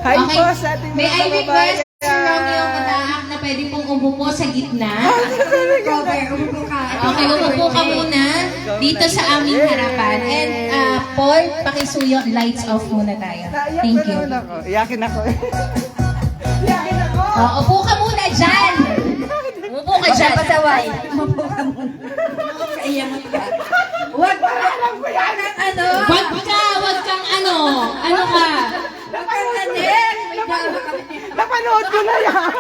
Hi Okay. po sa ating May mga I request kababayan. Sir Romeo Mataak na pwede pong umupo sa gitna. Cover, umupo ka. Okay, umupo ka muna dito sa aming harapan. And Paul, pakisuyo, lights off muna tayo. Naiyak Thank na you. naman ako. Iyakin ako. Iyakin ako. Upo ka muna dyan. Umupo ka dyan. Pasaway. Umupo ka muna. Kaiyaman ka. Huwag ka lang ko yan. Ano? Wag kang ano. Ano ka? Napanood. Napanood ko na yan.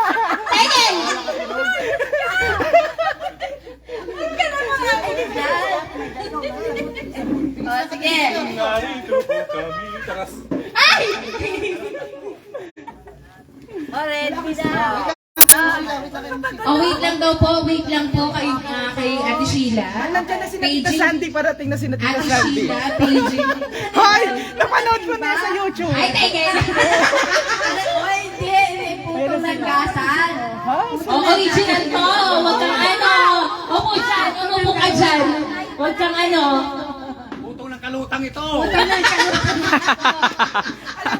Tigil! Huwag ka na mga kaibigan. O, sige. Narito po kami. Takas. Ay! O, ready na. Oh, wait lang daw po. Wait lang po kay Ate Sheila. Nandiyan na si Tita Sandy. Parating na si Tita Ate Sandy. Sheila, paging... Hoy! Napanood ko na sa YouTube. Ay, tigil! O, hindi. Putong nagkasal. Original to! Huwag kang ano! Upo dyan! Umupo ka dyan! Huwag kang ano! Putong ng kalutang ito. Alam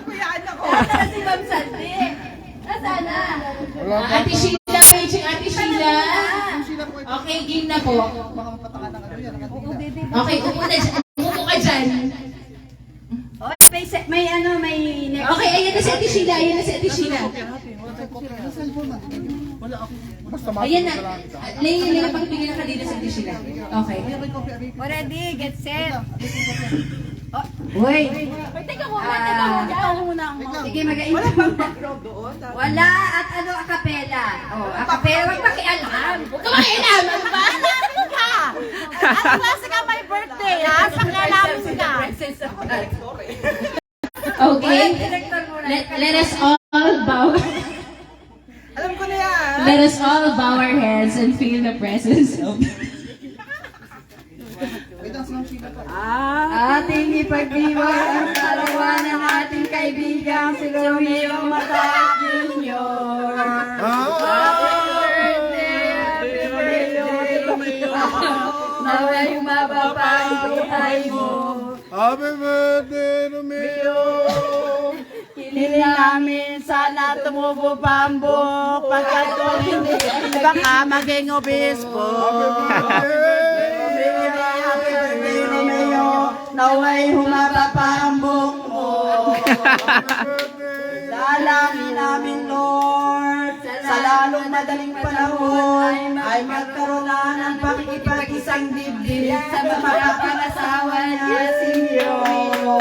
ko yan ako. Nasaan si Ma'am Sandy? Nasaan na? Ate Sheila, paging Ate Sheila. Okay, game na po. Okay, upo na dyan. Umupo ka dyan. O, may ano, may next. Okay, ayan na si Ate Sheila. Ayan na si Ate Sheila. Ayan na. Layo pagpigil ka dito sa Ate Sheila. Okay. O, ready, get set. Oh, uy. Teka muna, sige, mag-aintro muna. Wala at ano, acapella. Oh, acapella, wag pakialam. Huwag ka makialam! Ano ba? Ano klase ka may birthday, ha? Sa kalaman ka. Okay. Let us all bow. Alam ko na yan. Let us all bow our heads and feel the presence of... Ating ipagdiwang ang karawan ng ating kaibigan si Romeo Mataak Jr. Happy birthday, Romeo. Naway mababa ang buhay mo. Happy birthday, Romeo. Hiling namin sana tumubo pa ang buhok pagkat kung hindi baka maging obispo. Happy birthday, Romeo. Naway humaba pa ang buhok mo. Dalangin namin, Lord, sa lalong madaling panahon ay magkaroon na ng pakikipag-isang dibdib sa mga pangasawa niya si Romeo.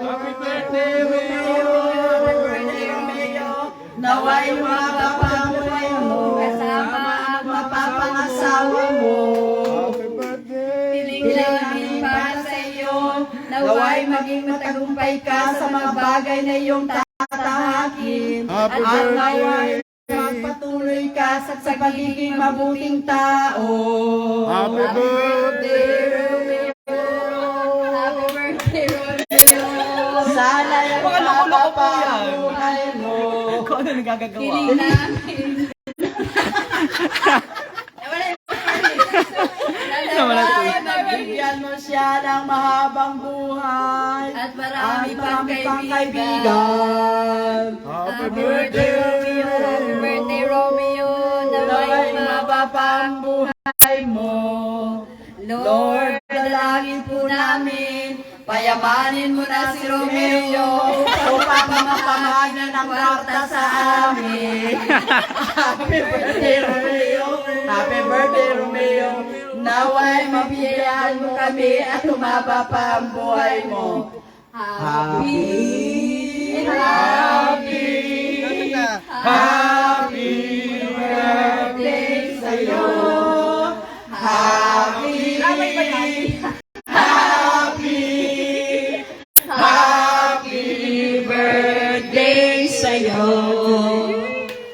Happy birthday, Romeo. Happy birthday, Romeo. Naway humaba pa ang buhay mo kasama ang mapapangasawa mo. Happy birthday. Piling para sa iyo, naway maging matagumpay ka sa mga bagay na iyong tatahakin. Happy At naway birthday. magpatuloy ka sa pagiging mabuting tao. Happy birthday. Romeo. Happy birthday, Romeo. Sana yung loko-loko po yan. buhay mo. Kung ano nagagagawa. Piling namin. Nabigyan mo siya ng mahabang buhay at marami pang kaibigan. Happy Happy birthday, Romeo. Happy birthday, Romeo. Naway mababa pa ang buhay mo. Lord, dalangin po namin, payamanin mo na si Romeo upang mapamahagi ng kwarta sa amin. Happy birthday, Romeo. Happy birthday, Romeo. Naway mabiyayaan mo kami at tumaba pa ang buhay mo. Happy birthday sa'yo. Happy birthday sa'yo.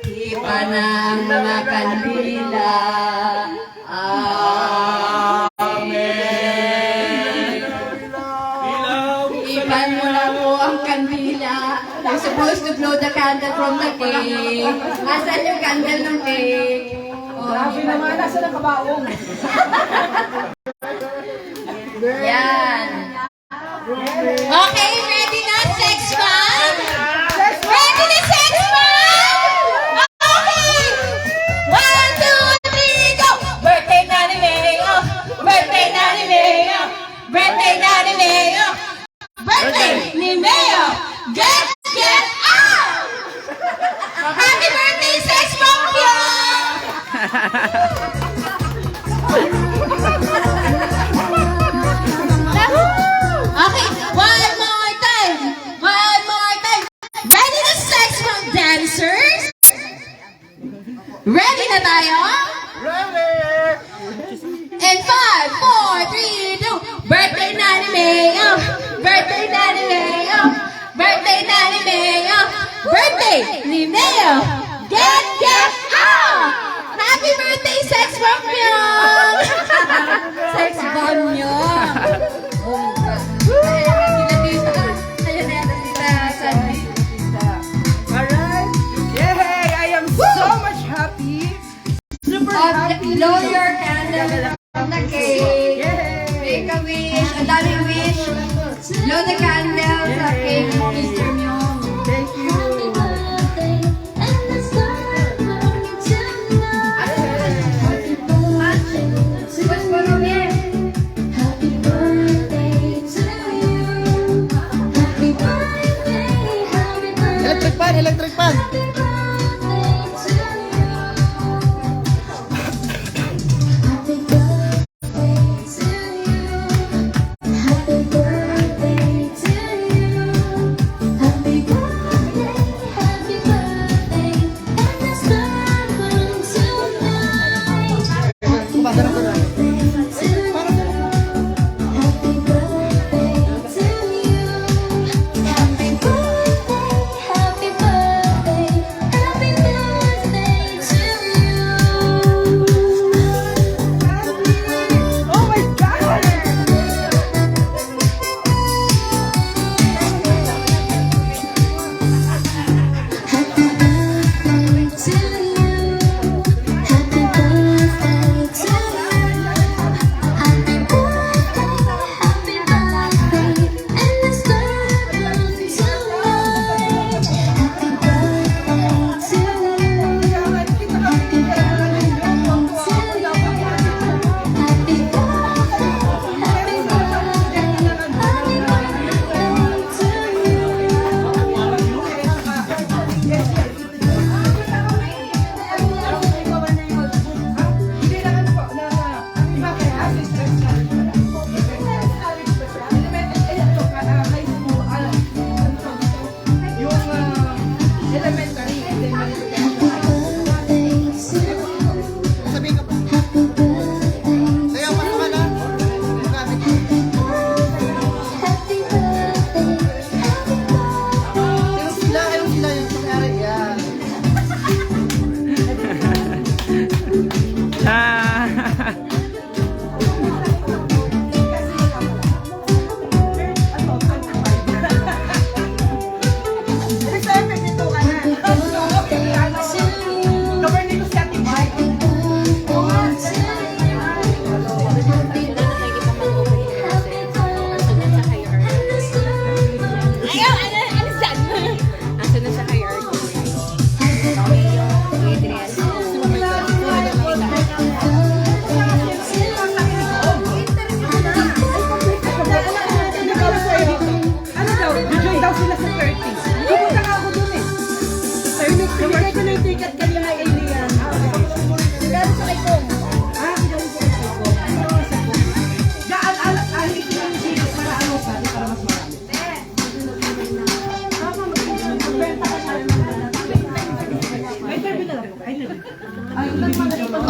Ipa ng mga kandila. Amen. Ipan mo na po ang kandila. You're supposed to blow the candle from the cake. Asan yung candle ng cake? Grabe naman. Nasa ng kabaong. Yan. Okay, ready na, sex bomb? Ready na, Okay, one more time. One more time. Ready na sex bomb dancers? Ready na tayo? And 5, 4, 3, 2. Birthday na ni Mayo. Birthday na ni Mayo. Birthday na ni Mayo. Birthday ni Mayo. Get out! Happy birthday, sex bomb Myung! Sex bomb nyo. Alright. Yay! I am so much happy. Super happy. Blow your candle on the cake. Yay! Make a wish. Ang daming wish. Blow the candle sa cake mo, Mr. Myung. Thank you. What's going on here? Electric pan. Oh my God!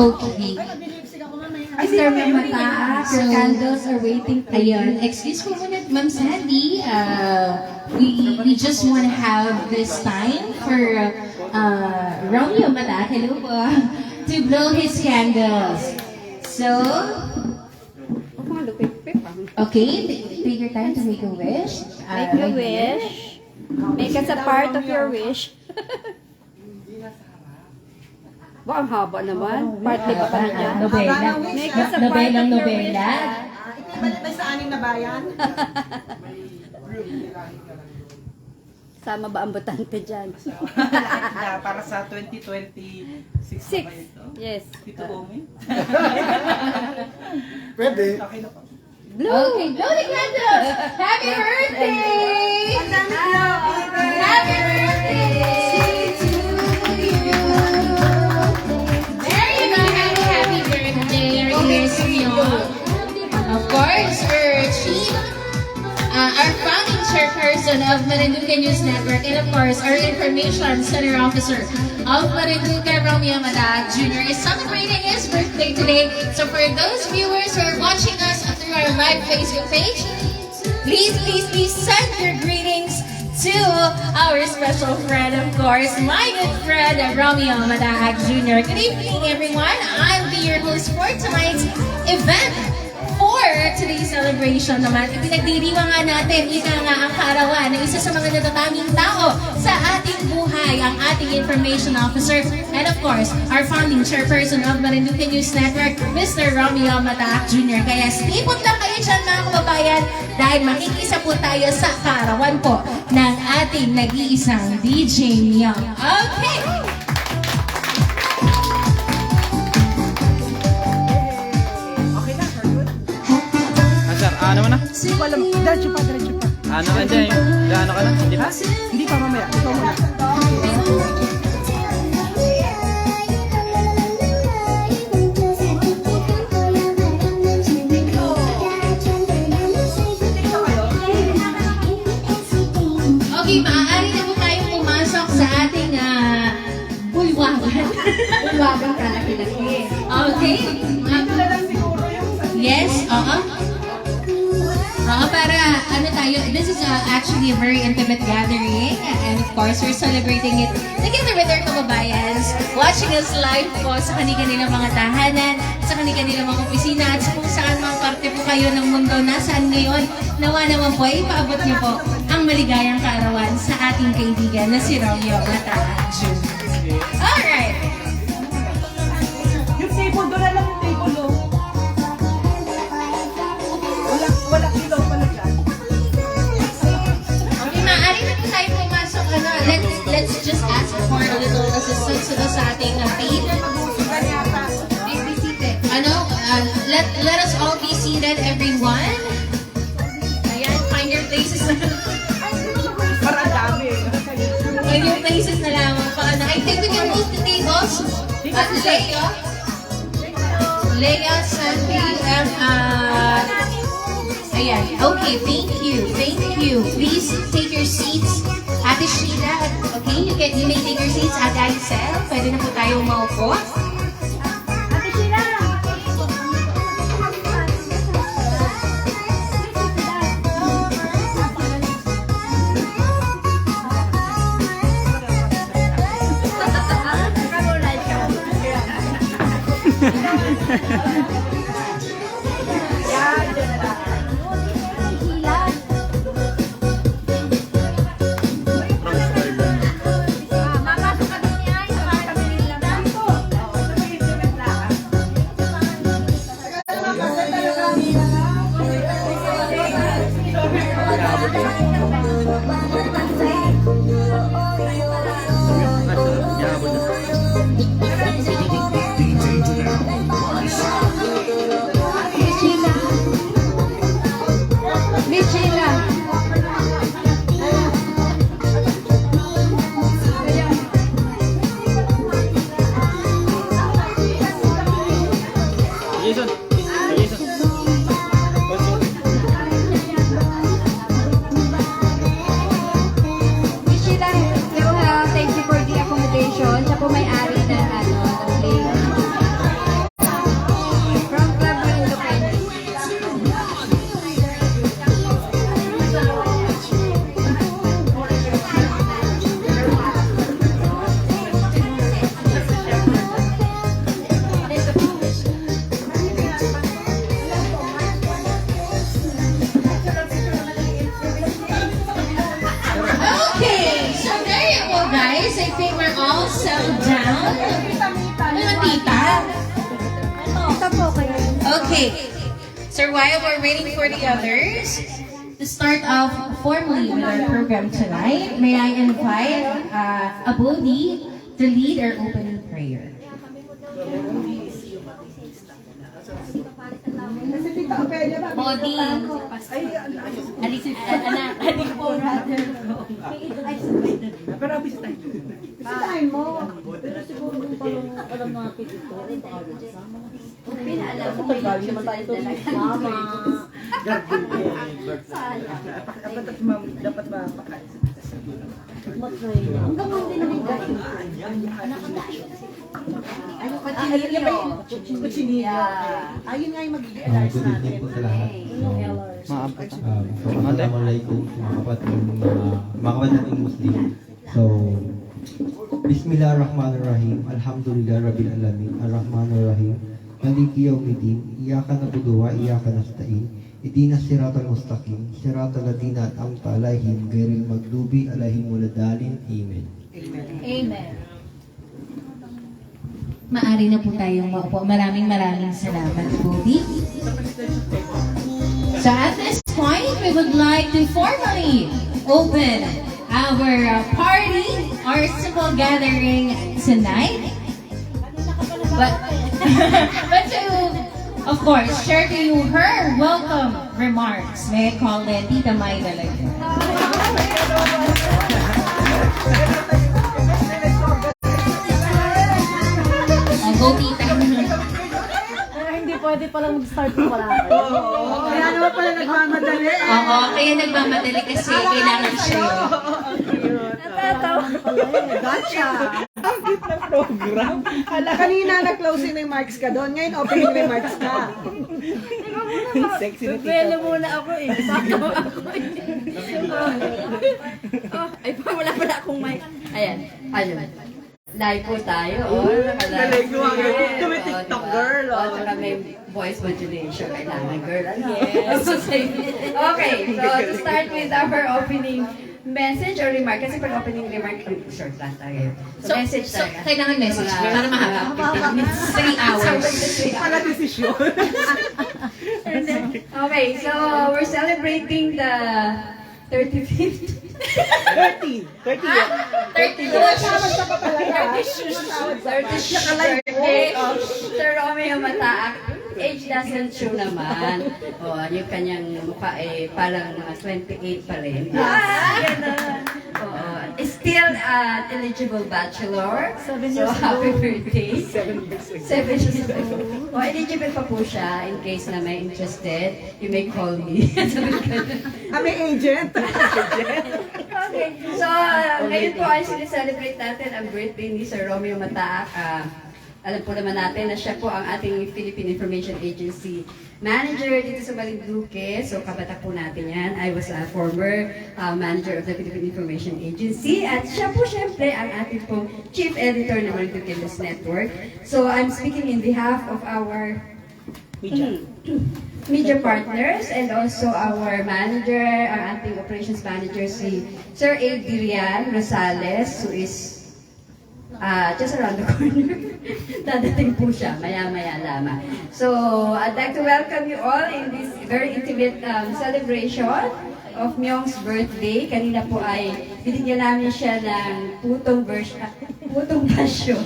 Okay. Mr. Mamata, your candles are waiting for you. Ayun, excuse me muna, Ma'am Sandy. We just want to have this time for Romeo Mata, hello po, to blow his candles. So, okay, take your time to make a wish. Make a wish. Make us a part of your wish. Wow, ang haba naman. Partly pa kami dyan. Nobela. Make us a part Nobelang of your nobela. Ibalik sa anim na bayan? Sama ba ang botante dyan? Para sa 2026 Six. ba ito? Yes. Tito Omi? Pwede. Okay na po. Okay, blow the candles! Happy birthday! Happy birthday to you! There you go! Marinduque News Network, and of course, our Information Center Officer of Marinduque, Romeo Madaag Jr. is celebrating his birthday today. So for those viewers who are watching us through our live Facebook page, please send your greetings to our special friend, of course, my good friend, Romeo Madaag Jr. Good evening, everyone. I'll be your host for tonight's event. For today's celebration naman, ipinagdiriwang nga natin, ika nga ang kaarawan ng isa sa mga natatanging tao sa ating buhay, ang ating Information Officer, and of course, our founding chairperson of Marinduque News Network, Mr. Romeo Madaag Jr. Kaya stay put lang kayo dyan, mga kababayan, dahil makikisa po tayo sa kaarawan po ng ating nag-iisang DJ Myung. Okay! Okay na, we're good. Sir, ano mo na? Hindi ko alam. Diretso pa. Ano ka dyan? Ano ka na? Hindi pa? Hindi pa mamaya. Ikaw muna. Okay, maaari na po tayong pumasok sa ating bulwagan. Bulwagan ka laki-laki. Okay. Ito na lang siguro yung Yes, oo. Oo, para ano tayo, this is actually a very intimate gathering, and of course, we're celebrating it together with our kababayans, watching us live po sa kanilang mga tahanan, sa kanilang mga opisina, at sa kung saan mga parte po kayo ng mundo, nasaan ngayon, nawa naman po, ipaabot niyo po ang maligayang kaarawan sa ating kaibigan na si Romeo Madaag Jr. Alright! Yung table, doon na lang yung table, oh. Walang ilaw pala dyan. Okay, maaari na po tayo pumasok. Let's just ask for a little assistance sa ating feed. Please be seated. Let us all be seated, everyone. Ayan, find your places na. Para ang dami. Find your places na lamang. I think we can move the tables. Leia, Sandy, ayan. Okay, thank you. Please take your seats. Ate Sheila, okay, you may take your seats. Ate Aisel, pwede na po tayong maupo. Ate Sheila! Jason. Jason. Miss Sheila, thank you for the accommodation. Siya po may-ari ng place. From Club Marinduque. Okay, so there you go, guys. I think we're all settled down. Ano, tita? Ito po kayo. Okay. So while we're waiting for the others to start off formally with our program tonight, may I invite Abodi to lead our opening prayer. Bodi. Anak. Pero abis tayo. Bisitahin mo. Pero siguro nung parang alam natin ito. Pinaalam mo. Tagal naman tayo ito. Mama. Dapat mapakain. Kutsinilyo. Ayun nga yung magiging alarms Good evening natin. po sa lahat. Maabot. Assalamualaikum mga kapatid nating Muslim. So, Bismillahirrahmanirrahim. Alhamdulillah Rabbil Alamin. Ar-Rahmanir-Rahim. Maliki yawmiddin. Iyyaka na'budu wa iyyaka nasta'in. Ihdinas siratal mustaqim. Siratal ladzina an'amta 'alaihim ghairil maghdubi 'alaihim waladdallin. Amen. Amen. Maari na po tayong maupo. Maraming salamat, Bobby. So at this point, we would like to formally open our party, our simple gathering tonight. But, but to, of course, share to you her welcome remarks. May I call in Tita May talaga. Go, Tita. Hindi pwede palang mag-start kung wala kayo. Kaya naman pala nagmamadali. Oo, kaya nagmamadali kasi kailangan siya. Natatawa pala eh. Gotcha! Ang cute ng program. Hala, kanina na-closing remarks ka doon. Ngayon, opening remarks ka. Sexy na Bebelo muna ako eh. Baka ako eh. Ay, wala pala akong mic. Ayan. Ayun. Live po tayo. Galing mo. Tumi-TikTok, girl. Tsaka may voice modulation. Kailangan, girl. Ano? Yes. Okay. So, to start with our opening message or remark. Kasi pag opening remark, short lang tayo. So, message So, talaga. kailangan message para mahaba. 3 hours. Pala desisyon. Okay, so we're celebrating the 35th 30. 30 yan. 30 Tawag ka pa talaga. 30th birthday of Sir Romeo Mataak. Age doesn't show naman. Oh, yung kanyang mukha eh, parang mga 28 pa rin. Ganun. Oo. Still an eligible bachelor. So, happy birthday. 7 years ago. 7 years ago. Oh, eligible pa po siya in case na may interested. You may call me. Sabi ko. May agent. Okay. So, ngayon po ay sineselebrate natin ang birthday ni Sir Romeo Mataak. Alam po naman natin na siya po ang ating Philippine Information Agency manager dito sa Marinduque. So, kabatak po natin yan. I was a former manager of the Philippine Information Agency. At siya po syempre ang ating pong chief editor ng Marinduque News Network. So, I'm speaking in behalf of our media partners and also our manager, ang ating operations manager, si Sir Adrian Rosales, who is just around the corner. Dadating po siya, maya-maya lamang. So, I'd like to welcome you all in this very intimate celebration of Myong's birthday. Kanina po ay binigyan namin siya ng putong passion.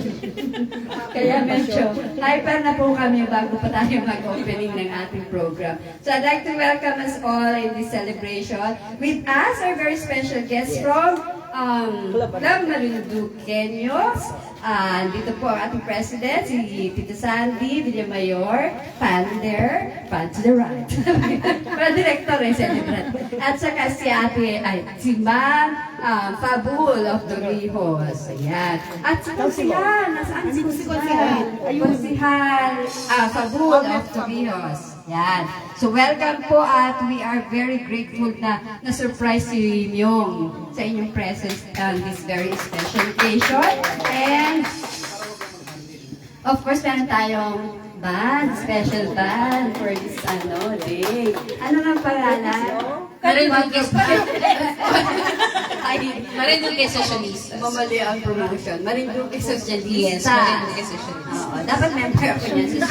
Kaya medyo hyper na po kami bago pa tayo mag-opening ng ating program. So I'd like to welcome us all in this celebration. With us, our very special guests from Club Marinduqueños. Dito po ang ating president, si Tita Sandy Villamayor, fan to the right. Para director eh, celebrant. At saka si Ma'am Fabul of Dorihos. Ayan. At si Konsihan. Nasaan si Konsihan? Konsihan Fabul of Dorihos. Yan. So welcome po at we are very grateful na na-surprise si Myong sa inyong presence on this very special occasion. And of course, meron tayong band, special band for this day. Ano nga pangalan? Marinduque Socialista. Mamali ang promotion. Marinduque Socialista. Yes, Marinduque Socialista. Oo, dapat member ako niyan sa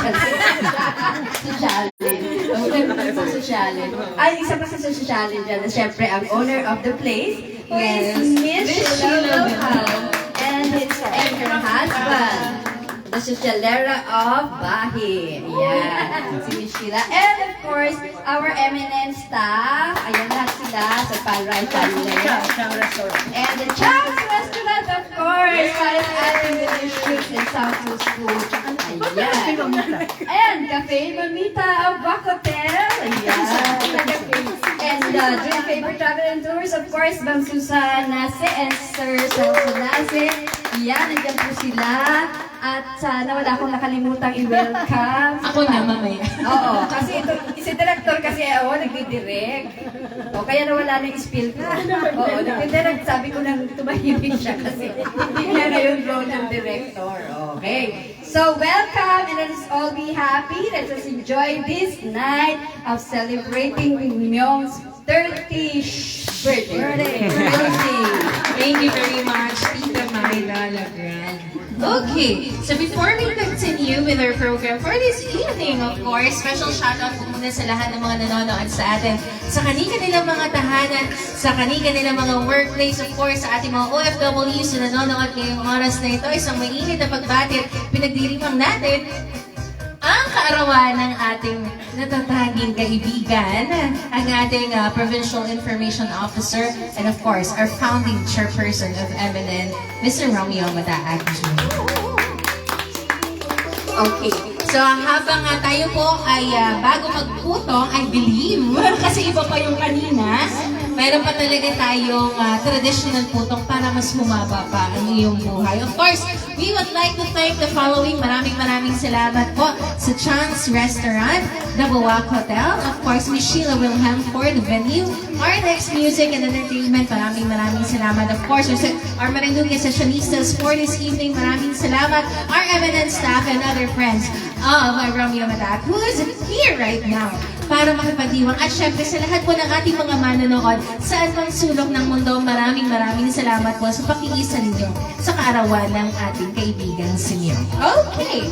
Socialin. Sa Socialin. Ay, isa pa sa Socialin dyan na siyempre ang owner of the place, who is Miss Sheila Wilhelm, and her husband, the Socialera of Bahi. Yan, si Miss Sheila. And of course, our eminent staff. Ayan lahat sila sa Palray family. And the Chang's Restaurant, of course, para sa ating relationships in Southwood School. Ayan. And Cafe Mamita of Bacotel. Ayan. And Dream Favorite Travel and Tours, of course, Ma'am Susan Nase and Sir Celso Nase. Yan, nandiyan po sila. At sana wala akong nakalimutan i-welcome. Ako na, mamaya. Oo, kasi ito, si director kasi, nagdidirect. O, kaya nawala na yung spill ko. Oo, nagdidirect, sabi ko nang tumahimik siya kasi hindi niya ngayon role ng director. Okay. So, welcome and let us all be happy. Let us enjoy this night of celebrating Myung's 30th birthday. Thank you very much, Tita Myla Lagrand. Okay, so before we continue with our program for this evening, of course, special shoutout po muna sa lahat ng mga nanonood sa atin, sa kanilang mga tahanan, sa kanilang mga workplace, of course, sa ating mga OFWs na nanonood ngayong oras na ito, isang mainit na pagbati, pinagdiriwang natin ang kaarawan ng ating natataging kaibigan, ang ating Provincial Information Officer, and of course, our founding chairperson of MNN, Mr. Romeo Mataag Jr. Okay, so habang tayo po ay bago magputong, I believe, kasi iba pa yung kanina, meron pa talaga tayong traditional putong para mas humaba pa ang iyong buhay. Of course, we would like to thank the following. Maraming salamat po sa Chance Restaurant, The Buwak Hotel, of course, Miss Sheila Wilhelm for the venue, our next music and entertainment. Maraming salamat. Of course, our Marinduque Sessionistas for this evening. Maraming salamat. Our eminent staff and other friends of Romeo Mataag, who is here right now para makipagdiwang. At syempre sa lahat po ng ating mga manonood sa anumang sulok ng mundo, maraming salamat po sa pakiisa ninyo sa kaarawan ng ating kaibigan si Mio. Okay!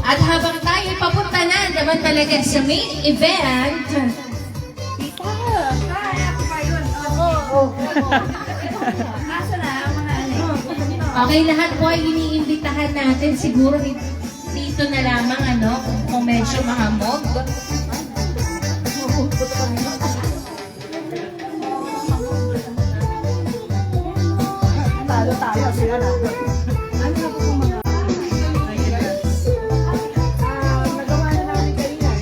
At habang tayo papunta na naman talaga sa main event, Asa na ang mga okay, lahat po ay iniimbitahan natin siguro dito na lamang, kung medyo mahamog. Talo sila na. Ano na po mga nagawa na namin kanina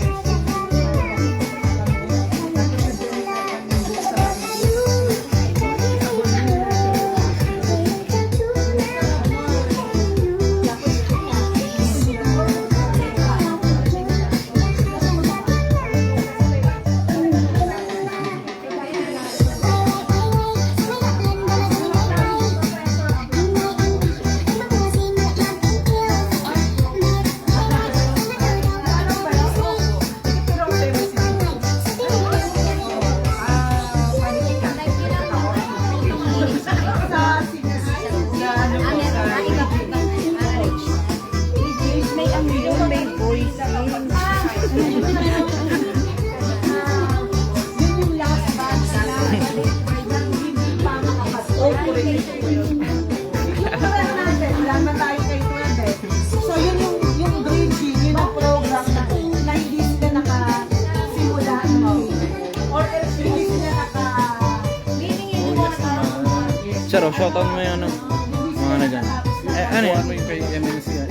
Sir, shoutout mo yung mga na dyan. Ano yan? May kay MNC.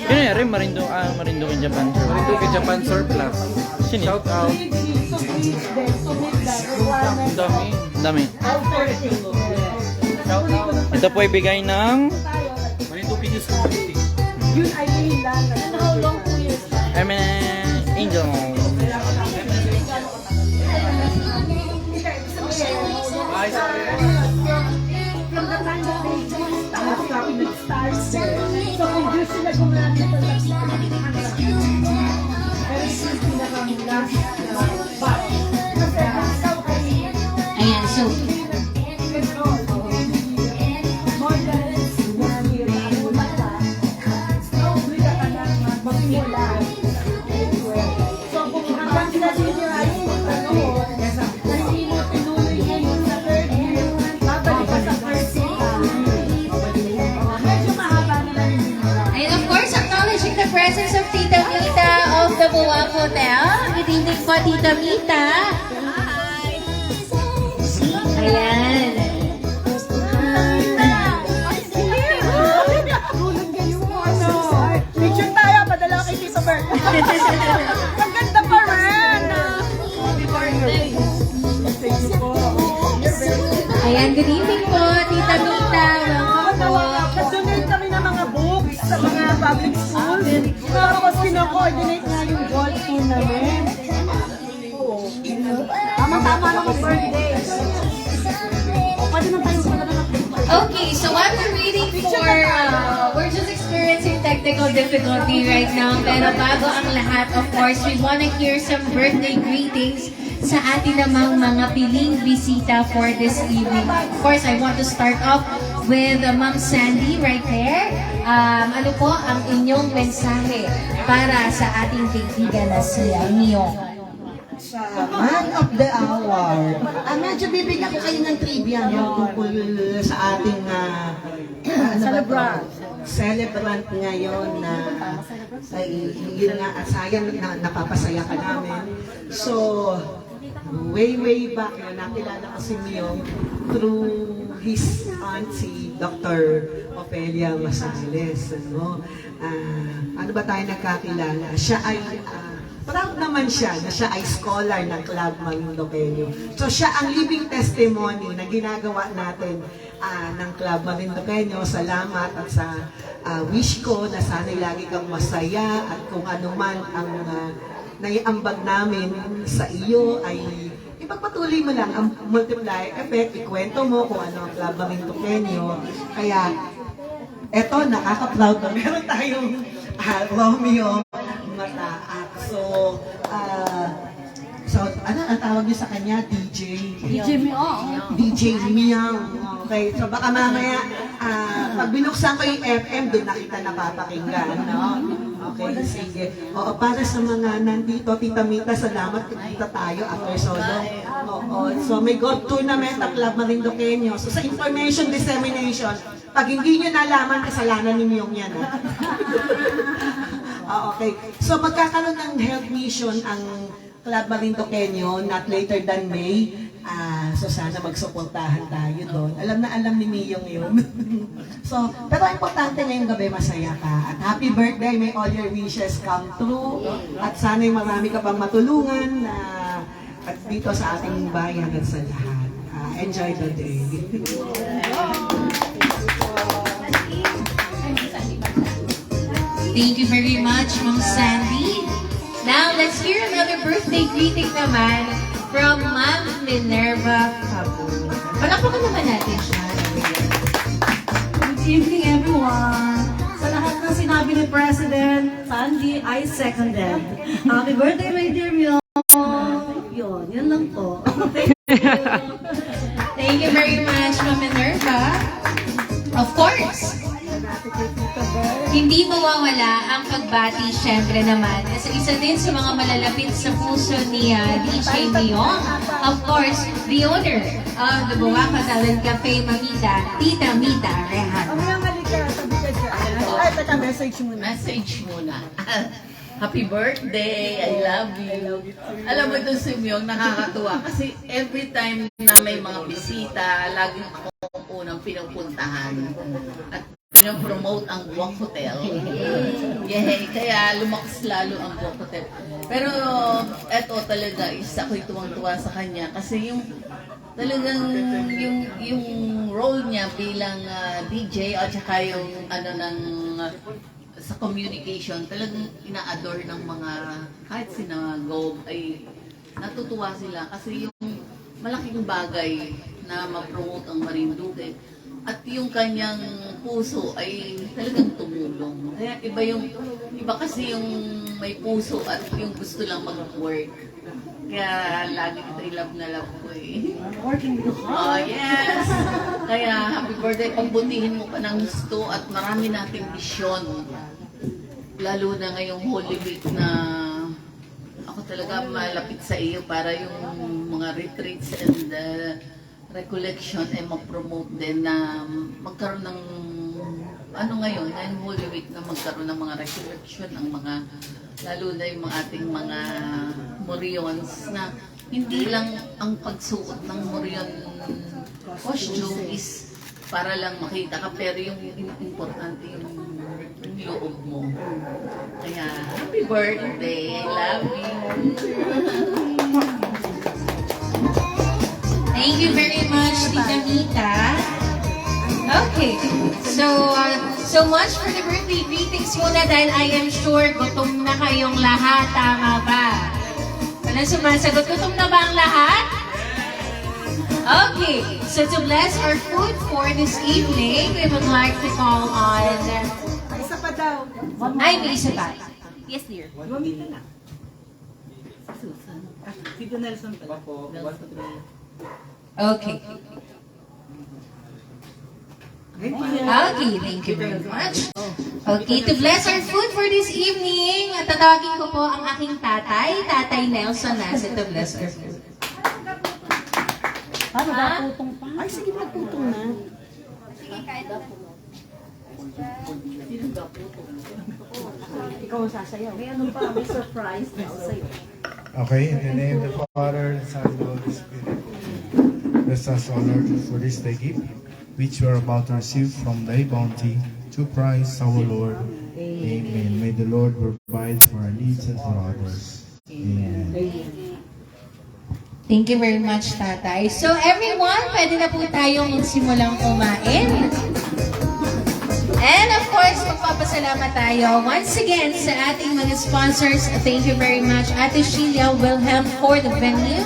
Yun yan, rin Marinduque Japan. Marinduque Japan Surplus. Sino? Shout out. Dami. Dami. Shout out. Ito po ibigay ng Marinduque News Community. yun ay ilan. How long po yun? Angel. Ay, sorry. From the time that they start, kami nag-start there. So, kung Diyos sila gumamit ng nakita pero since pinakang last batch. Kasi ang ay Ayan, so, more than nanira ang mata. Doble ka na magsimula. So, kung hanggang sila sinira yung na hindi mo tinuloy ngayon sa third year, babalik ka sa first year. Medyo mahaba na lang yung and of course, acknowledging the presence of Tita Mita of the Buwak Hotel. Good evening po, Tita Mita. Ayan. Picture tayo, padala kay Tito Bert. Ang ganda pa rin. coordinate nga yung golf tournament. Oo. Tama-tama lang ang birthday. O, pwede na tayo magdala ng picture. Okay, so while we're waiting for, we're just experiencing technical difficulty right now. Pero bago ang lahat, of course, we wanna hear some birthday greetings sa atin namang mga piling bisita for this evening. Of course, I want to start off with Ma'am Sandy right there. Ano po ang inyong mensahe para sa ating kaibigan na si Miyong? Sa Man of the Hour. Medyo bibigyan ko kayo ng trivia tungkol sa ating celebrant ngayon na yun nga at sayang na napapasaya ka namin. So, way back na nakilala ko si Miyong through his aunt, si Dr. Ofelia Masales. Ano ba tayo nagkakilala? Siya ay proud naman siya na siya ay scholar ng Club Marinduqueño. So siya ang living testimony na ginagawa natin ng Club Marinduqueño. Salamat at sa wish ko na sana'y lagi kang masaya at kung ano man ang naiambag namin sa iyo ay ipagpatuloy mo lang ang multiplier effect, ikwento mo kung ano ang Club Marinduqueño. Kaya eto, nakaka-proud na meron tayong Romeo Mataak. So, ano ang tawag niyo sa kanya? DJ Miyong. DJ Miyong. Okay, so baka mamaya, pag binuksan ko yung FM, doon na kita napapakinggan, no? Okay, sige. Oo, para sa mga nandito, Tita Mita, salamat kita tayo after solo. Oo, so may golf tournament ang Club Marinduqueño. So sa information dissemination, pag hindi nyo nalaman, kasalanan ni Miyong yan. Okay. So magkakaroon ng health mission ang Club Marinduqueño, not later than May. So sana magsuportahan tayo doon. Alam na alam ni Miyong yun. So, pero importante ngayong gabi, masaya ka. At happy birthday, may all your wishes come true. At sana'y marami ka pang matulungan at dito sa ating bayan at sa lahat. Enjoy the day. Thank you very much, Ma'am Sandy. Now, let's hear another birthday greeting naman from Ma'am Minerva Cabo. Palakpakan naman natin siya. Good evening, everyone. Sa lahat ng sinabi ni President Sandy, I seconded. Happy birthday, my dear Miyong. Yun lang po. Thank you very much, Ma'am Minerva. Of course, hindi mawawala ang pagbati, syempre naman, sa isa din sa mga malalapit sa puso ni DJ Miyong. Of course, the owner of the Buwaka Talent Cafe, Mamita, Tita Mita Rehan. Ay, teka, message muna. Message muna. Happy birthday! I love you. Alam mo ito si Miyong, nakakatuwa. Kasi every time na may mga bisita, laging akong unang pinupuntahan. At pinopromote ang Buwak Hotel. Yay! Kaya lumakas lalo ang Buwak Hotel. Pero eto talaga, isa ako'y tuwang-tuwa sa kanya. Kasi yung talagang yung role niya bilang DJ at saka yung ano ng sa communication, talagang ina-adore ng mga kahit sinagob ay natutuwa sila kasi yung malaking bagay na ma-promote ang Marinduque at yung kanyang puso ay talagang tumulong. Kaya iba kasi yung may puso at yung gusto lang mag-work. Kaya lagi kita i-love na love ko eh. Working with Oh, yes! Kaya happy birthday, pagbutihin mo pa ng gusto at marami nating misyon. Lalo na ngayong Holy Week na ako talaga malapit sa iyo para yung mga retreats and recollection ay ma-promote din na magkaroon ng ano ngayon, ngayong Holy Week na magkaroon ng mga recollection ng mga lalo na yung mga ating mga morions na hindi lang ang pagsuot ng morion costume is para lang makita ka pero yung importante yung loob mo. Kaya happy birthday, I love you. Thank you very much, Tita Mita. Okay, so so much for the birthday greetings muna dahil I am sure gutom na kayong lahat. Tama ba? Wala sumasagot. Gutom na ba ang lahat? Okay, so to bless our food for this evening, we would like to call on... Isa pa daw. Ay, may isa pa. Yes, dear. Gumita na. Tito Nelson pala. Okay. Okay, thank you very much. Okay, to bless our food for this evening, tatawagin ko po ang aking tatay, Tatay Nelson Nasa, to bless our food. Paano ba putong pa? Ay, sige, magputong na. Ikaw ang sasayaw. May ano pa, may surprise na sa'yo. Okay, in the name of the Father, the Son, and the Holy Spirit. Bless us, O Lord, for this thy gift, which we are about to receive from thy bounty, to Christ our Lord. Amen. May the Lord provide for our needs and for others. Amen. Thank you very much, Tatay. So everyone, pwede na po tayong magsimulang kumain. And of course, magpapasalamat tayo once again sa ating mga sponsors. Thank you very much, Ate Sheila Wilhelm for the venue.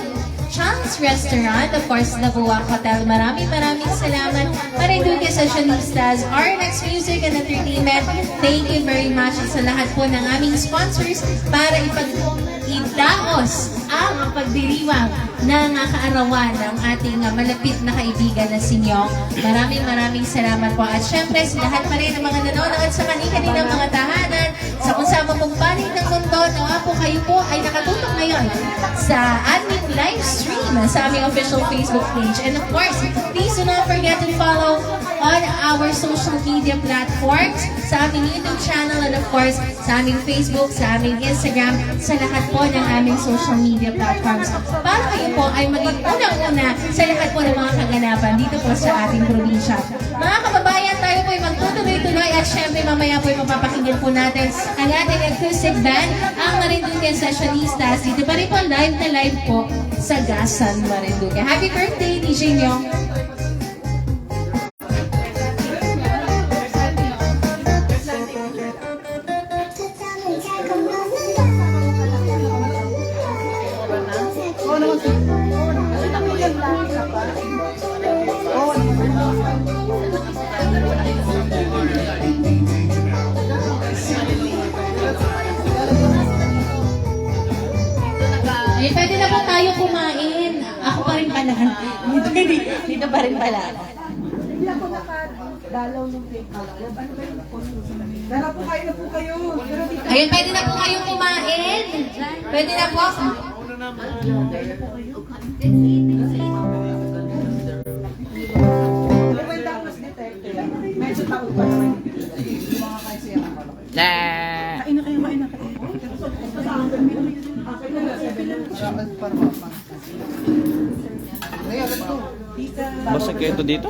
Chance Restaurant, of course, Labuang Hotel. Maraming salamat. Marinduque Sessionistas, RNX Music and Entertainment. Thank you very much sa lahat po ng aming sponsors para idaos ang pagdiriwang ng kaarawan ng ating malapit na kaibigan na si Nyong. Maraming salamat po. At syempre, sa lahat pa rin ng mga nanonood sa kanilang mga tahanan, sa kung saan mong panig ng mundo, nawa po kayo po ay nakatutok ngayon sa aming live stream sa aming official Facebook page. And of course, please do not forget to follow on our social media platforms, sa aming YouTube channel, and of course, sa aming Facebook, sa aming Instagram, sa lahat po ng aming social media platforms. Para kayo po ay maging unang-una sa lahat po ng mga kaganapan dito po sa ating probinsya. Mga kababayan, tayo po ay magtutuloy-tuloy at syempre mamaya po ay mapapakinggan po natin ang ating acoustic band, ang Marinduque Sessionistas. Dito pa rin po live na live po sa Gasan, Marinduque. Happy birthday, DJ Nyong! Eh, pwede na po tayo kumain. Ako pa rin pala. Dito pa rin pala. Hindi ako nakadalaw ng fake club. Ano ba yung Dala po kayo na po kayo. Pero dito. Ayun, pwede na po kayong kumain. Pwede na po. When that was detected, medyo takot pa naman. Yung mga kasi ang Kain na kayo. Basta keto dito?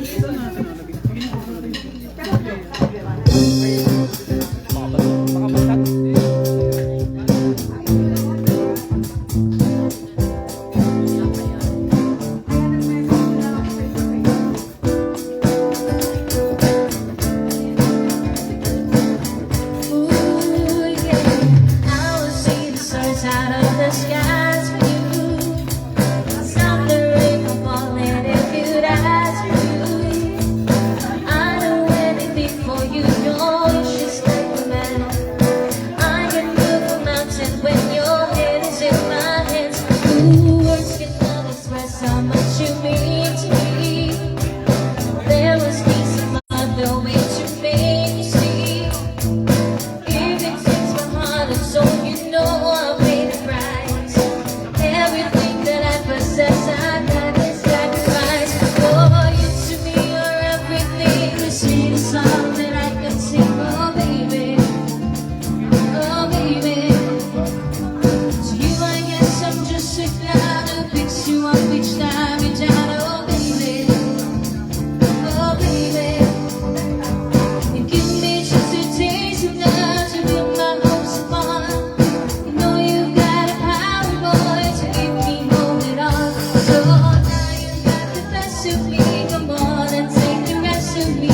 Come on and take the rest of me.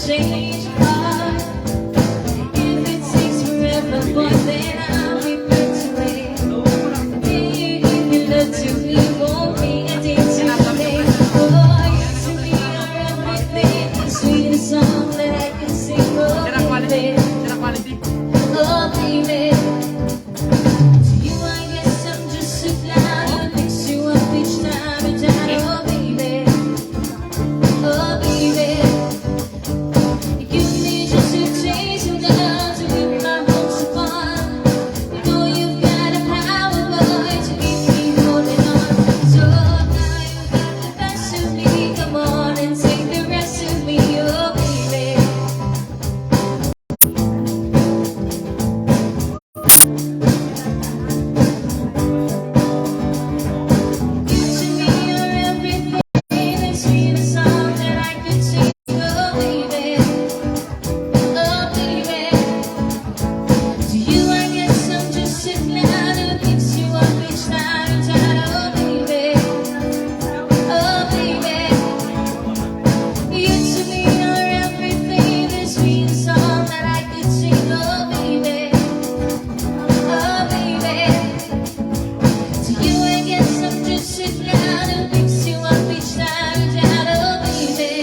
change your heart. If it takes forever, boy, then I'll be back to wait. If you look to me, won't be a day too late. Oh, you to me are everything, the sweetest song that I can sing. Oh, baby, oh, baby. To you, I guess I'm just a clown who picks you up each time and time. Oh, baby, oh, baby. You give me just a taste of love to keep my hopes upon. You know you've got a power, boy, to keep me holding on. So now you've got the best of me. Come on and take the rest of me, oh, baby. You to me are everything, the sweetest song that I could sing, oh, baby. Oh, baby. To you, I guess I'm just a clown who picks you up each time and time. Oh, baby. Oh, baby. You to me are everything, the sweetest song that I could sing. Oh, baby. Oh, baby. To you, I guess I'm just a clown who picks you up each time and time. Oh, baby.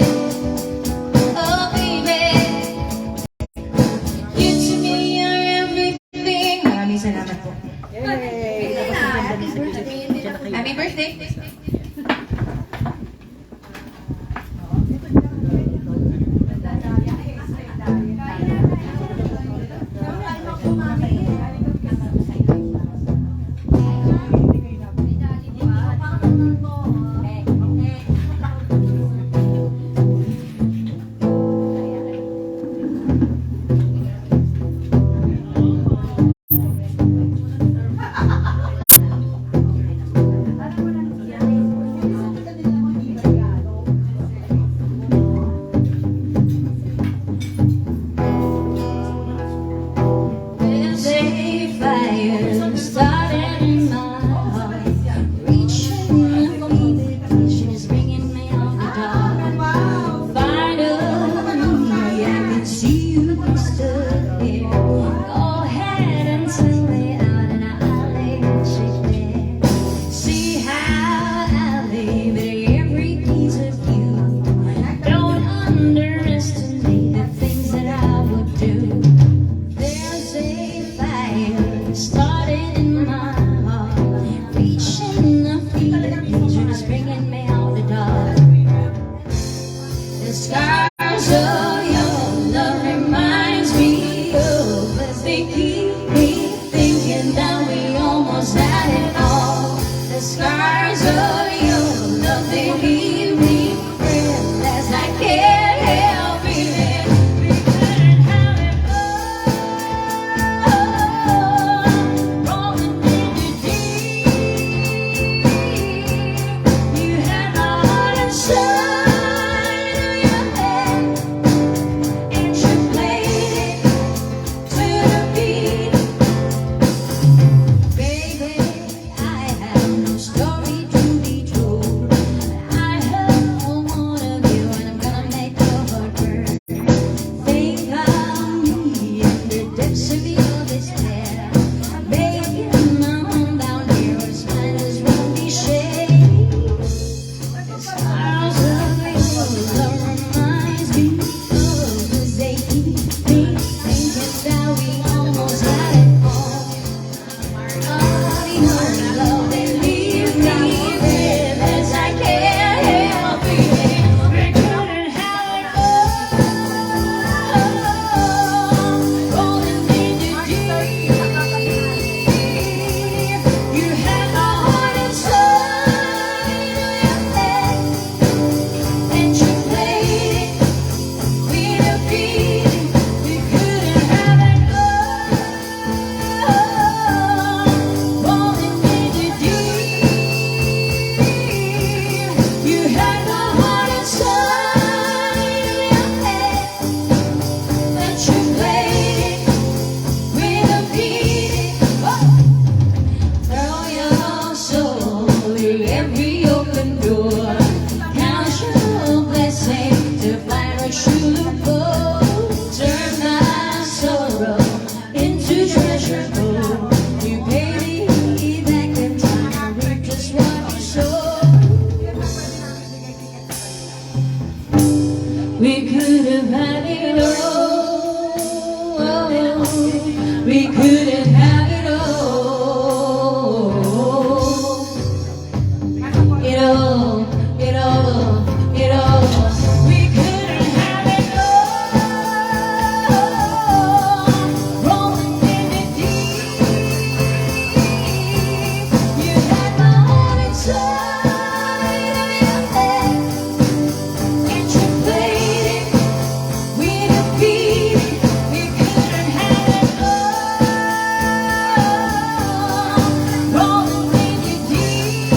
Oh, baby. You to me are everything. Maraming salamat po. Happy birthday. There's a fire starting in my heart, reaching for me, she's bringing me on the dark. Finally, I can see you stood here. Go ahead and tell me out, and I'll let you there. See how I live in every piece of you. Don't underestimate the things that I would do. There's a fire starting in my heart, reaching a feeling, just bringing me out the dark. The scars of your love reminds me of as they keep me thinking that we almost had it all. The scars of your love, they leave me breathless. I can't help feeling we couldn't have it all. Rolling in the deep, you had my heart inside of your head, and you played it to the beat. Baby, I have no story to be We could have had it all. We couldn't have it all. It all, it all, it all. We couldn't have it all. Rolling in the deep. You had my heart inside of your head, and you played it with a beat. We couldn't have it all. Rolling in the deep.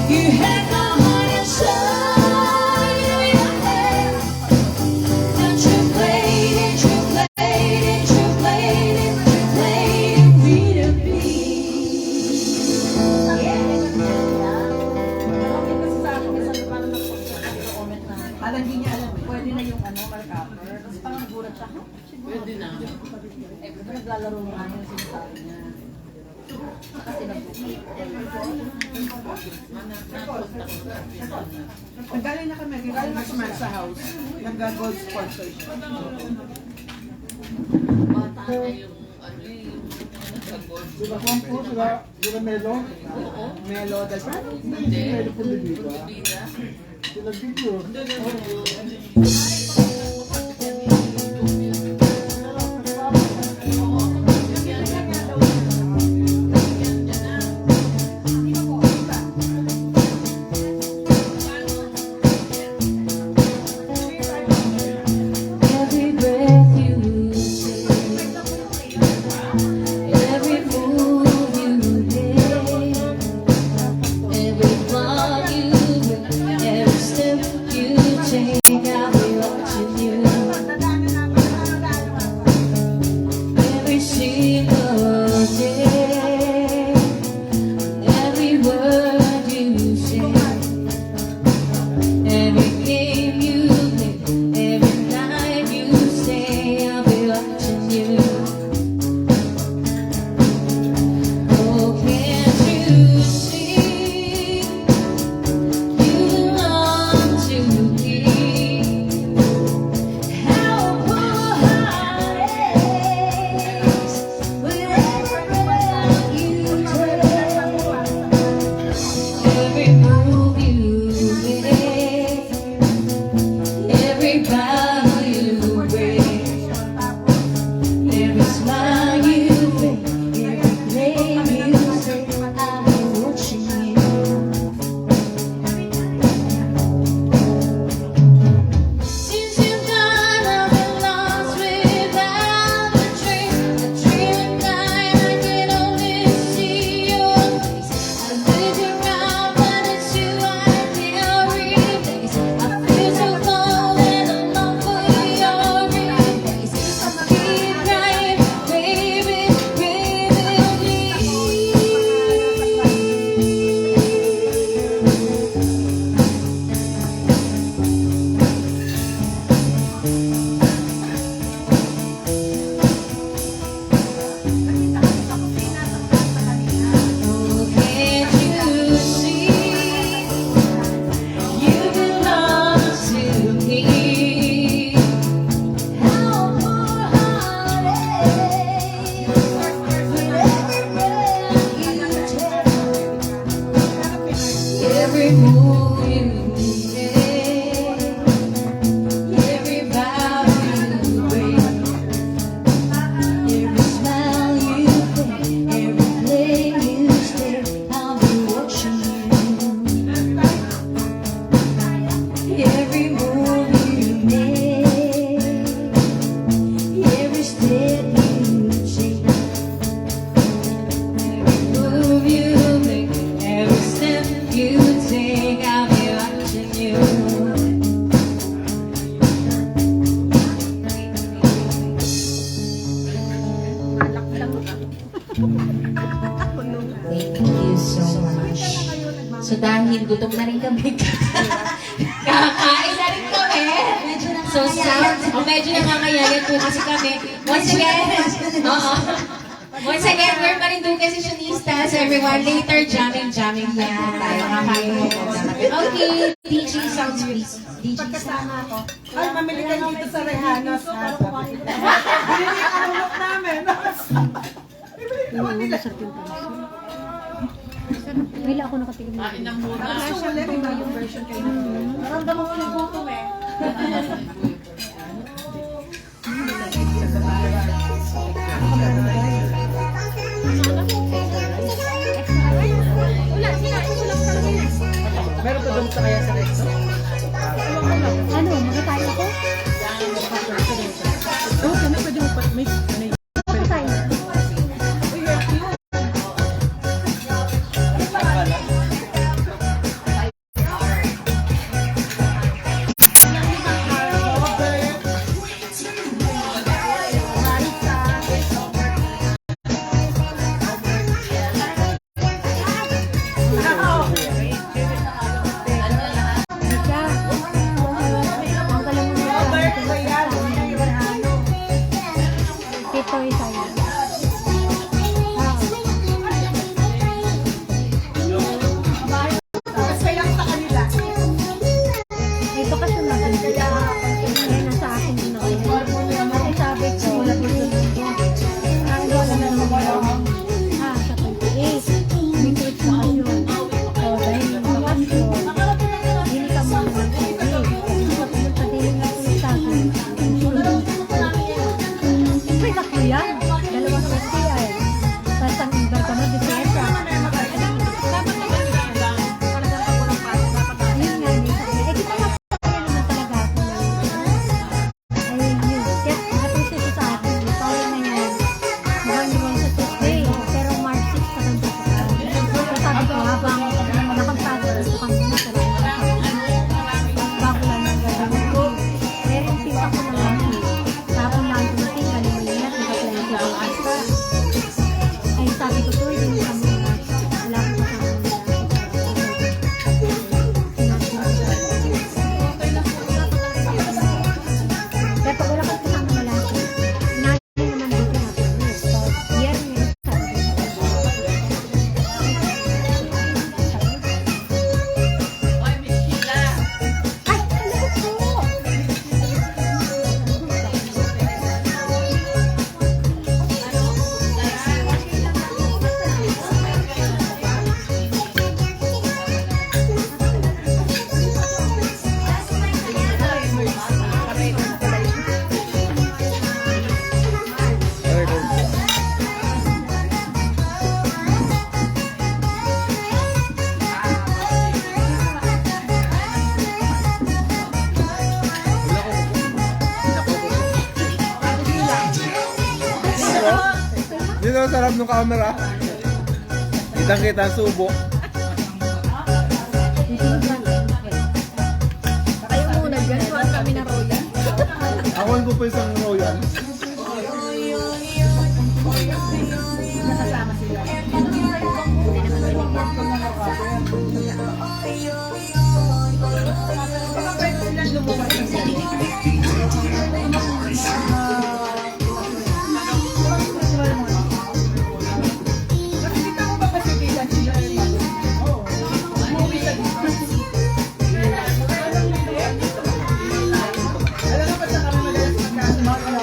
You had my heart inside of your head, and you played it, you played it, you played it, you played it with a Parang hindi niya alam, pwede na yung marker. Kasi parang nagulat siya. Pwede na. Eh, kasi naglalaro niya yung sinasabi niya. Kasi nagaling na kami, galing na kami sa house. Nag-gold sponsor siya. Bata na yung Sila Kwampo, sila Melo. Melo del Prado. Melo Pulibida. Sila Video. Every breath you take, every move you make, every thought you make, every step you take, I'll be watching you. Every single day, every word you say, every game you play, every night you stay, I'll be watching you. Oh, can't you see you belong to me? How a poor heart aches with every breath you take, every move you make, every vow you break, every smile you fake, every name you say, I'll be watching you. Since you've gone, I've been lost without a dream at night I can only see your face. I look around, but it's you I can't replace. I feel so cold and I long for your embrace. I keep crying, baby, oh, can't you see you belong to me? How a poor heart aches with every breath you take, every move you make, every vow you break, every smile you fake, every play you stay, I'll be watching you. Every move you make, every step you take, every move you make, every step you take, I'll be watching you. Thank you so much. So dahil gutom na rin kami, kakain na rin kami. So sound, medyo nakakayalit po kasi kami. Once again, oo. Once again, we're Marinduque Sessionistas, everyone. Later, jamming na tayo. Kakain mo po. Okay, DJ sounds please. DJ sounds. Pagkasama ko. Ay, mamili ka dito sa Rehanos. Bili niya ang ulok namin. Wala ako nakatingin. Kaso wala rin ba yung version kayo? Naramdaman ko yung gutom eh. Meron pa doon sa kaya sa resto? Ano, makakain ako? Oo, kami pwede mo pa. May ano yun? Makakain. Ito isa yun. Kasi lang sa kanila. Ito kasi natin sila. Kaya nasa akin din ako. Kasi sabi ko, ang wala na naman sa 28. May coach na kayo. So, dahil yung bakas ko, hindi ka mo naman pwede. Sa pumunta din na po sa akin. Siyempre na ko yan. Dalawang sesi ay. Tapos ang iba ka na, disesa. Yun nga, di sabi. Eh, kita nga po yan naman talaga ako ngayon. Ayun yun. Kaya appreciate ko sa akin. Sorry na yan. Mukhang di mo sa Tuesday. Pero March 6 pa lang dito ka. So sabi ko, habang nakapagpagod, gusto kang muna sa rin. Bago lang ang gagawin ko. Pero yung pinta ko na lang. Tapon lang tumating, kalimulinat, naka-plenty ko asa. Ay, sabi ko to, hindi mo kami na. Wala ko pa kami na. Kaya pag wala kang kasama na lang, natin naman dito na po. So, yan yun. Ay, alam ko po! Dito sa harap ng camera. Kitang-kita ang subo. Kayo muna, ganyan kami na roda. Ako po pa isang royal. Nakikita mo ba kasi bilang sila? Umuwi sa dito. Alam mo ba sa kami madalas magkasama?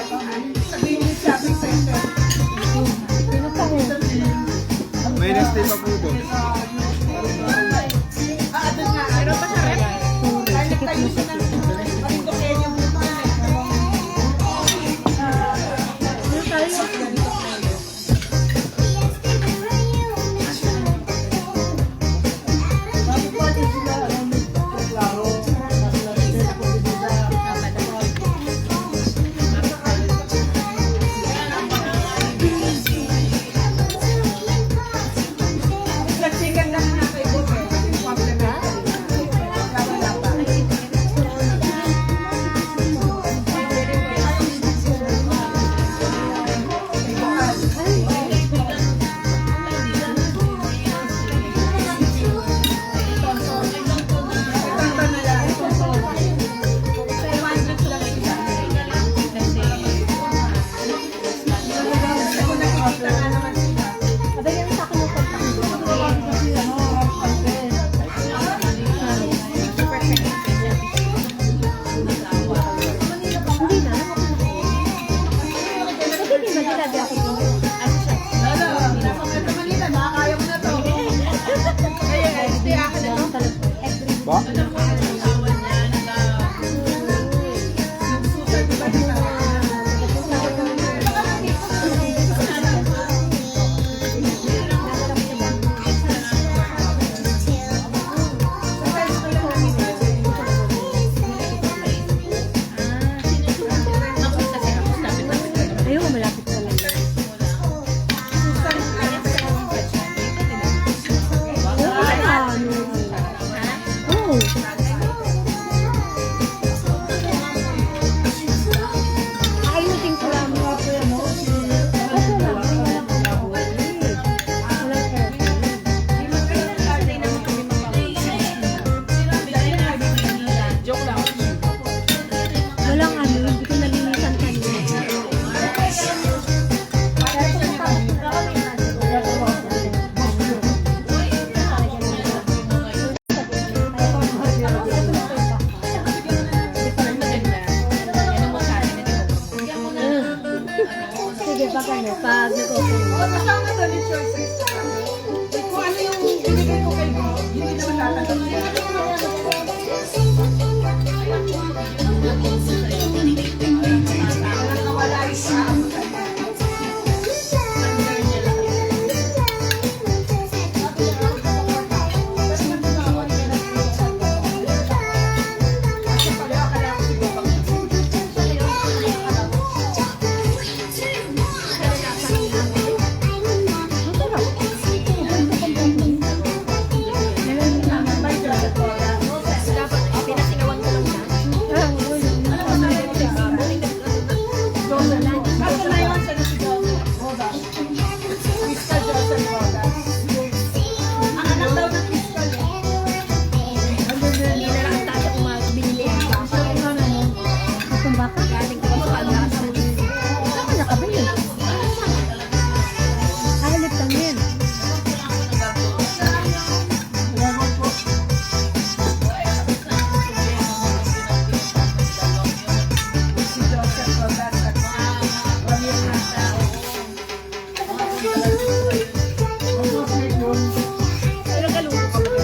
ano, pag nag-open. Kasama doon yung choices. Kung ano yung binigay ko kay Go, hindi naman tatanggap. Wala isa. Ako na yun sa Joseph Rodas. Fiscal Joseph Rodas. Ang anak daw ng fiscal Hindi na lang ang tata kung binili ang baka. Itong baka? Galing ko sa pag-asa. Saan ka nakabili? Halip lang yun. si Joseph Rodas at Ramil Nasa. Pero galuto ka ba?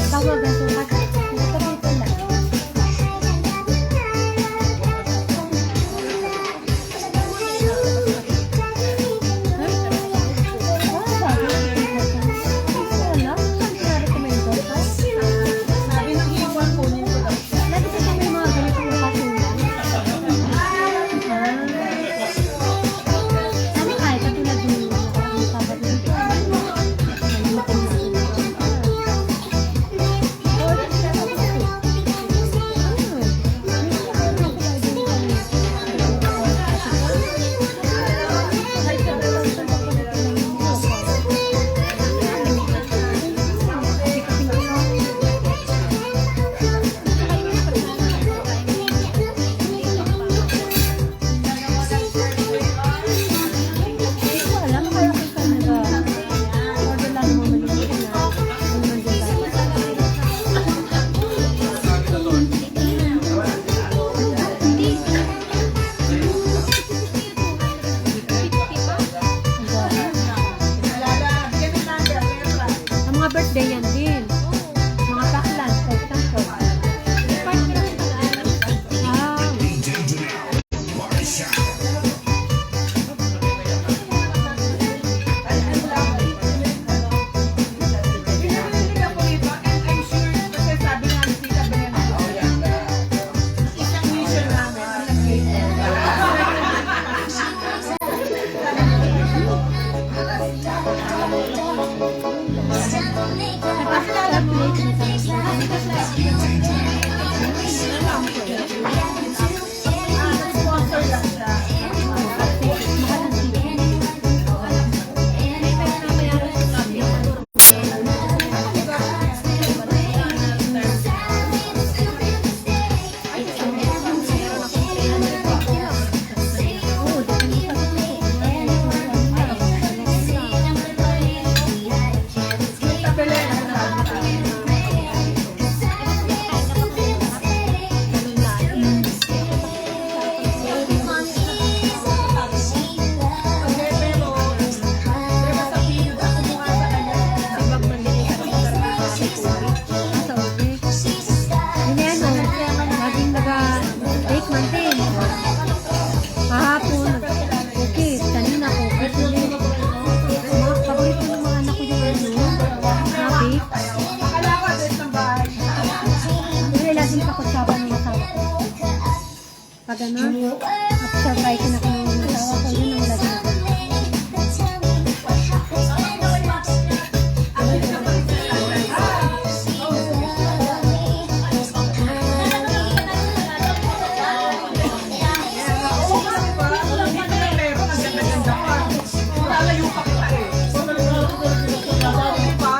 Tawagan ko ka. Nakapito lang. Sabi ng iwan, kunin ko daw siya. Lagi sa may mga ganitong nakasulat. Ano kahit katulad ng sabat nito. Hindi ko alam kaya kung saan order lang mo maliliit na ano man dyan Alala, bigyan ng number, Petra. ang mga birthday yan din. Mga paklan, for example. Ah, Pinamili ako ito, and I'm sure, kasi sabi nga ni Tita Brenda, isang mission namin. Sponsor lang siya. Oo, depende sa Tita Belen, pero sa period ako mukha sa kanya. Ibang mandili ka ng sa uli. Hindi ano, laging nag-date man din. Kahapon, okay, kanina ko, kasi mga paborito ng mga anak ko yung happy. Akala ko address ng bahay. Kasi laging pakutsaba ng asawa ko. Pag ano, surprise na ako ng asawa ko, yun ang laging ako. Lalayo pa kita eh. Di ba?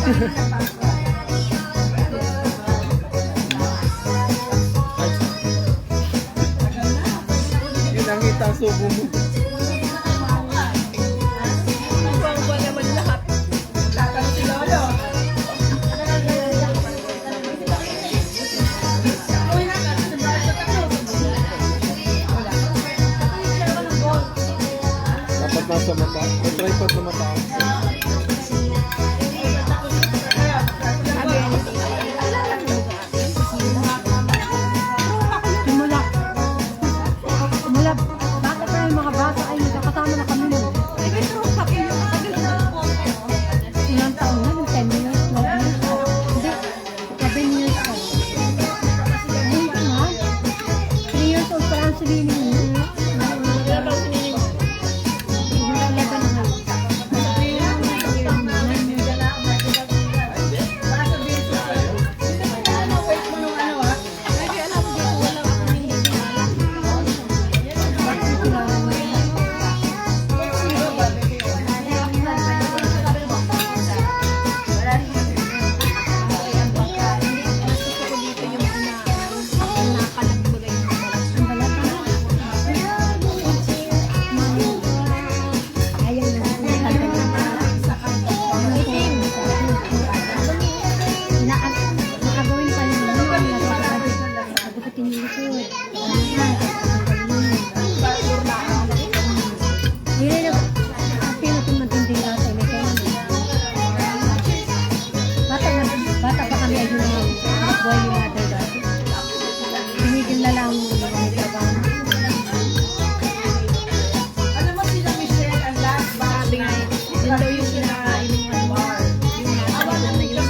Yun ang kita ang subo mo. Dapat nasa mata. May tripod na mata. Simula. Simula. Bata pa yung mga bata ay nakakasama na kami nun. Ilang taon na? Yung 10 years? 12 years? Hindi. 7 years pa. Hindi na. 3 years old pa lang si Lini. Bata pa kami ay yun ang buhay ni mother dati. Tinigil na lang yung may trabaho. Alam mo sila Michelle, ang last batch Sabi nga, yun daw yung kinakain ng bar. Yung nasa na yung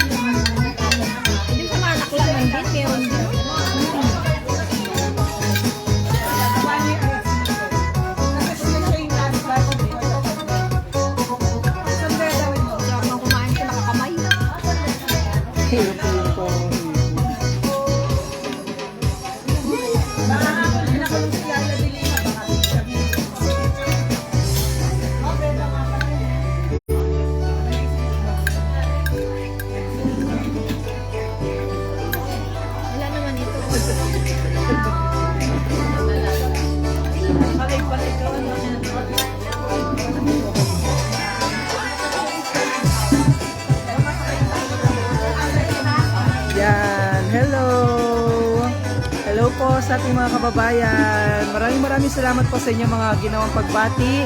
hindi sa mga anak lang din, meron din. Wala naman ito. Yan, hello! Hello po sa ating mga kababayan. Maraming salamat po sa inyo mga ginawang pagbati.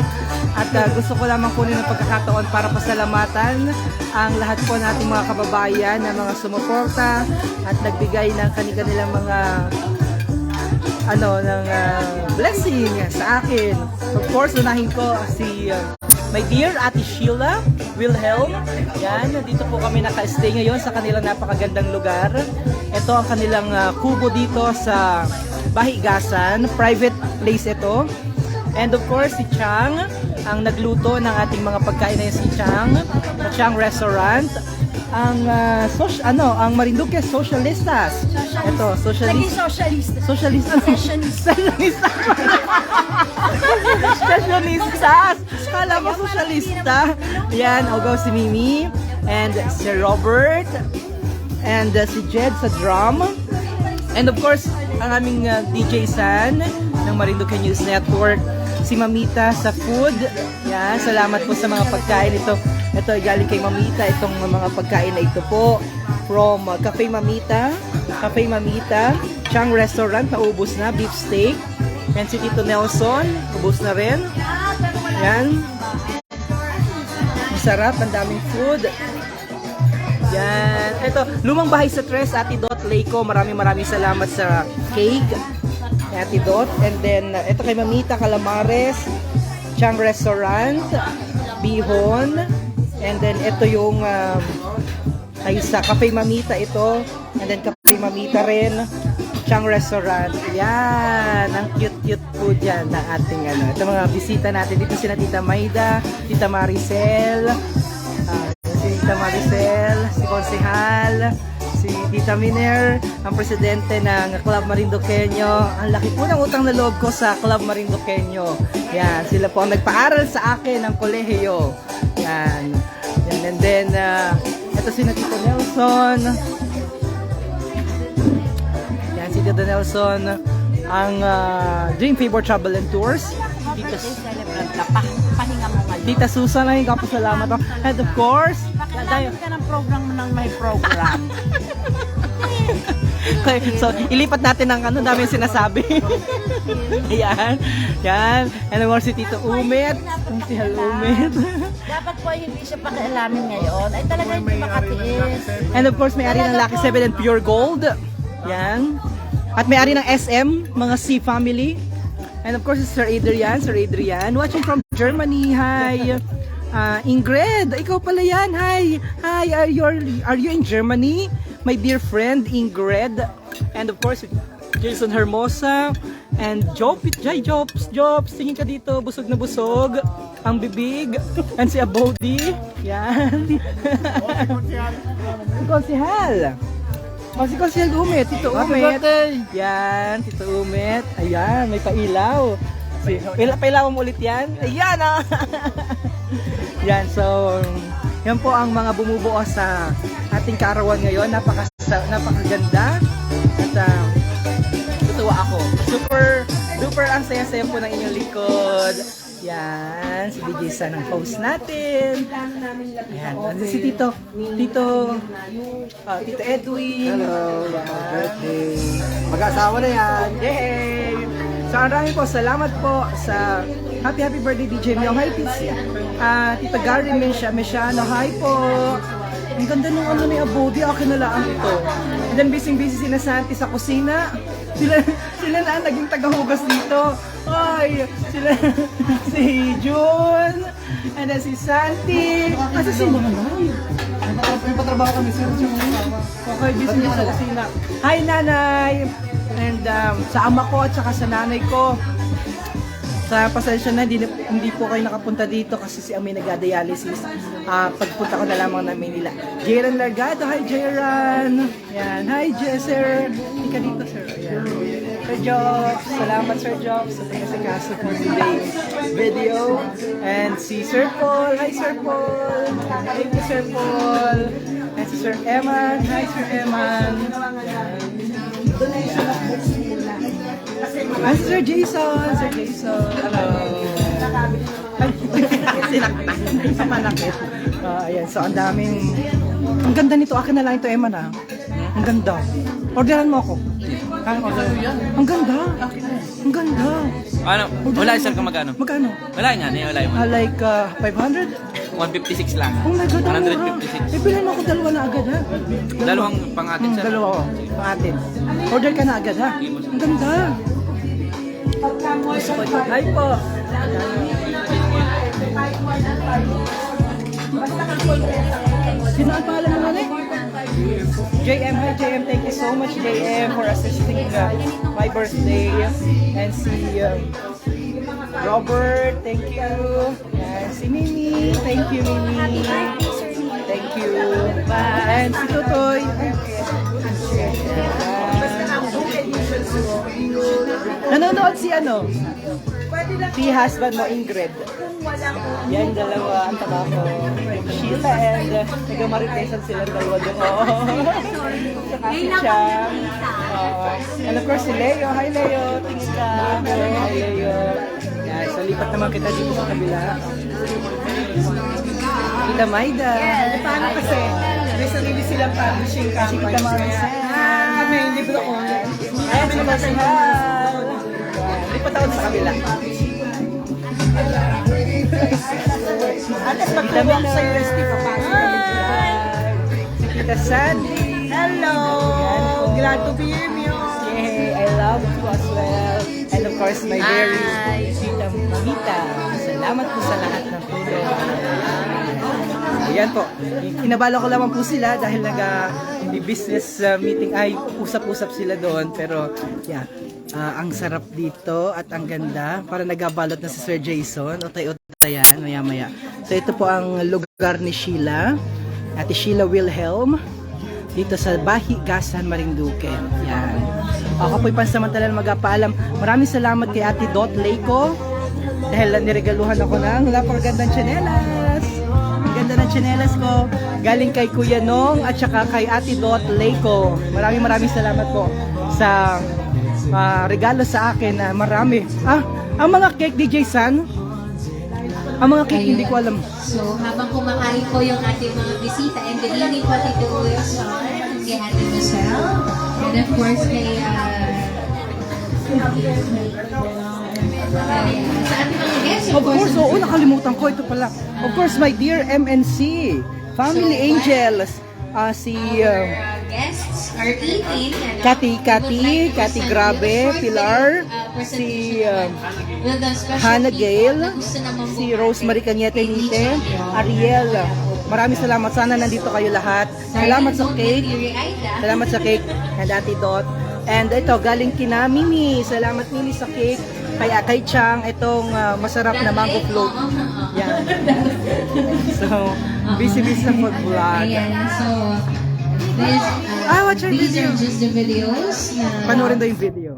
At gusto ko lamang kunin ng pagkakataon para pasalamatan ang lahat po nating mga kababayan na mga sumuporta at nagbigay ng kanilang mga blessing sa akin. Of course, unahin ko si my dear Ate Sheila Wilhelm. Yan, dito po kami naka-stay ngayon sa kanilang napakagandang lugar. Ito ang kanilang kubo dito sa Bahigasan. Private place ito. And of course, si Chang, ang nagluto ng ating mga pagkain na si Chang, sa Chang Restaurant. Ang ang Marinduque Socialistas. Ito, Socialistas. Socialistas. Kala mo socialista. Yan, Ogaw si Mimi and si Robert and si Jed sa drum. And of course, ang aming DJ San ng Marinduque News Network, si Mamita sa food. Yan, salamat po sa mga pagkain ito. Ito galing kay Mamita, itong mga pagkain na ito po from Cafe Mamita, Chang Restaurant, naubos na, beef steak. And si Tito Nelson, ubos na rin. Yan. Masarap, ang daming food. Yan. Ito, Lumang Bahay sa Tres, Ate Dot Leiko, maraming salamat sa cake. Ate Dot. And then, ito kay Mamita, Calamares, Chang Restaurant, Bihon. And then, ito yung ay sa Cafe Mamita ito. And then, Cafe Mamita rin. Chang Restaurant. Yan. Ang cute-cute po dyan ng ating ito mga bisita natin. Dito sila Tita Maida, Tita Maricel, si Tita Maricel, si Konsehal, si Tita Miner, ang presidente ng Club Marinduqueño. Ang laki po ng utang na loob ko sa Club Marinduqueño. Yan. Sila po ang nagpaaral sa akin ng kolehiyo. Yan. And then, ito Ito si Tito Nelson. Yan si Tito Nelson. Ang Dream Favor Travel and Tours. Tita Susan, ay kapasalamat ako. And of course, Pakalaman ka ng program mo ng may program. okay, so ilipat natin ang ano dami sinasabi. Yan. Yan. And of course si Tito Umit. Si Hal Umit. Dapat po ay hindi siya pakialamin ngayon. Ay talaga hindi makatiis. And of course may-ari ng Lucky 7 and Pure Gold. Yan. At may-ari ng SM, mga C family. And of course Sir Adrian, watching from Germany. Hi. Ingrid, ikaw pala yan. Hi. Hi, are you in Germany? My dear friend Ingrid. And of course Jason Hermosa and Jobs, tingin ka dito, busog na busog ang bibig. And si Abodi. Yan. Konsihal. Si Konsihal Umit, Tito Umit. Yan, Tito Umit. Ayan, may pailaw. Pailaw mo ulit yan. Ayan ah. Yan, so yan po ang mga bumubuo sa ating kaarawan ngayon. Napakaganda. At tutuwa ako. Super ang saya-saya po ng inyong likod. Yan, si DJ San ang host natin. Yan, si Tito Edwin. Hello, birthday. Mag-asawa na yan. Yay! So, maraming po, salamat po sa happy birthday DJ Myong. Hi, Tito Gary Mesiano. Hi po. Ang ganda nung ano ni Abodi, akin na lang ito. And then busy sina Santi sa kusina. Sila na naging tagahugas dito. Ay, sila si June. And then si Santi. Asa si Nanay? May patrabaho kami sir. Okay, busy sa kusina. Hi, Nanay! And sa ama ko at saka sa nanay ko, sa pasensya na, hindi po kayo nakapunta dito kasi si Ami nag-dialysis. Pagpunta ko na lamang na Manila. Jayran Largado, hi Jayran! Yan, hi Sir! Hindi ka dito sir. Ayan. Sir Jobs, salamat Sir Jobs sa pinasikaso for today's video. And si Sir Paul, hi Sir Paul! Thank you Sir Paul! And si Sir Eman, hi Sir Eman! Sir Jason! Hello! Sinaktan sa manakit. Ayan, so ang daming... Ang ganda nito. Akin na lang ito, Emma na. Ang ganda. Orderan mo ako. Ang ganda. Ang ganda. Ano? Wala sir kung magkano? Magkano? Wala nga, wala yung Like 500? 156 lang. Oh my God, ang mura. 156. Bilhin mo ako dalawa na agad ha. Dalawang pang-atin sir. Dalawa ko. Pang-atin. Order ka na agad ha. Ang ganda. Hi po. Sino ang pangalan mo na JM, hi JM, thank you so much JM for assisting my birthday. And si Robert, thank you. And si Mimi, thank you Mimi. Thank you. And si Tutoy. Nanonood si ano? Si husband mo, Ingrid. Yan, dalawa ang tama ko. Sheila and nag-maritesan sila dalawa doon. Saka si Cham. And of course si Leo. Hi Leo, tingin ka. Hi Leo. Yan, so lipat naman kita dito sa kabila. Tita Maida. Paano kasi? May sarili silang publishing company. Tita Maricel. May libro ko. Ayan, si Maricel. Lipat ako sa kabila. At pagkawak sa UST pa pa. Tita Sandy. Hello! Glad to be here, Mio. Yay! I love you as well. And of course, my very Tita Mamita. Salamat po sa lahat ng tulong. Ayan po. Inabala ko lamang po sila dahil nag-business meeting ay usap-usap sila doon. Pero yeah, ang sarap dito at ang ganda. Para nagabalot na si Sir Jason. Utay-utayan, maya-maya. So ito po ang lugar ni Sheila. Ate Sheila Wilhelm. Dito sa Bahi, Gasan, Marinduque. Yan. Ako po'y pansamantalang magpaalam. Maraming salamat kay Ate Dot Leiko. Dahil niregaluhan ako ng napakagandang tsinelas. Ang ganda ng tsinelas ko. galing kay Kuya Nong at saka kay Ate Dot Leiko. Maraming salamat po sa regalo sa akin na marami. Ang mga cake, DJ San? Ang mga cake, hindi ko alam. So, habang kumakain po yung ating mga bisita, and good evening po Tito Wilson, kay Ate Michelle, and of course kay sa ating mga guests, Of course, oo, nakalimutan ko. Ito pala. Of course, my dear MNC, Family Angels, si guests are eating. and, Kati Grabe, Pilar, si with the special Hannah people Gale, na gusto naman si po Rosemary Cañete Nite, Ariel. Maraming salamat. Sana nandito kayo lahat. Salamat sa cake. Salamat sa cake. And Ate Dot. And ito, galing kina Mimi. Salamat Mimi sa cake. Kay Chang, itong masarap na mango float. Yan. So, busy sa pag-vlog. Ayan, so, these Watch our are video. just the videos na Panoorin daw yung video.